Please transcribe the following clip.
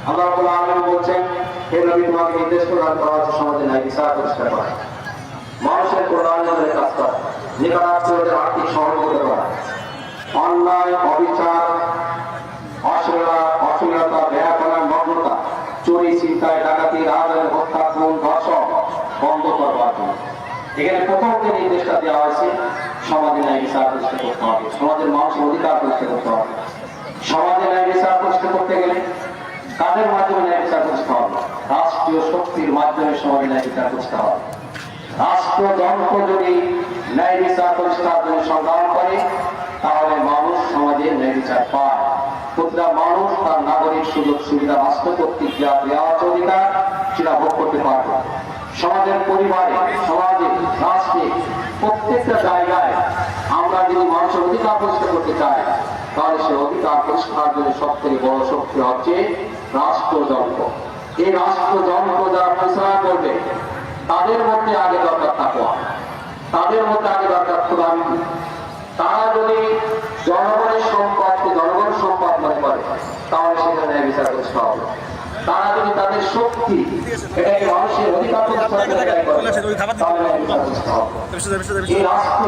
আল্লাহ রাব্বুল আলামিন বলছেন, হে নবী, তোমাকে নির্দেশ প্রদান করা হচ্ছে সমাজে ন্যায় বিচার প্রতিষ্ঠা করা, মানুষের কল্যাণের কাজ করা, নিকটাত্মীয়দের আর্থিক সহযোগিতা করা, অন্যায়, অবিচার, অশ্লীলতা, বেহাপনা, নগ্নতা, চুরি, ছিনতাই, ডাকাতি, রাজনীতি, হত্যা, খুন, ধর্ষণ বন্ধ করবার জন্য। এখানে প্রথম যে নির্দেশটা দেওয়া হয়েছে, সমাজে ন্যায় বিচার প্রতিষ্ঠা করতে হবে, সমাজের মানুষের অধিকার প্রতিষ্ঠা করতে হবে। সমাজে ন্যায় বিচার প্রতিষ্ঠা করতে গেলে কাদের মাধ্যমে ন্যায় বিচার প্রতিষ্ঠা হবে? রাষ্ট্রীয় শক্তির মাধ্যমে সমাজে ন্যায় বিচার প্রতিষ্ঠা হবে। রাষ্ট্রযন্ত্র যদি ন্যায় বিচার প্রতিষ্ঠার জন্য সংগ্রাম করে, তাহলে মানুষ সমাজে ন্যায় বিচার পায়। প্রতিটা মানুষ তার নাগরিক সুযোগ সুবিধা রাষ্ট্র কর্তৃক যা দেওয়া অধিকার সেটা ভোগ করতে পারবে। সমাজের পরিবারে, সমাজে, রাষ্ট্রে, প্রত্যেকটা জায়গায় আমরা যদি মানুষের অধিকার প্রতিষ্ঠা করতে চাই, তাহলে সে অধিকার প্রতিষ্ঠার জন্য সব থেকে বড় শক্তি হচ্ছে রাষ্ট্রযন্ত্র। এই রাষ্ট্রযন্ত্র যারা পরিচালনা করবে, তাদের মধ্যে আগে দরকার তাকওয়া, তাদের মধ্যে আগে দরকার খোদাভীতি। তারা যদি জনগণের সম্পদকে জনগণের সম্পদ মনে করে, তাহলে সেখানে ন্যায় বিচার প্রতিষ্ঠা হবে। তারা যদি তাদের শক্তি এটাকে মানুষের অধিকার প্রতিষ্ঠা করে, তাহলে ন্যায় বিচার প্রতিষ্ঠা হবে। এই রাষ্ট্র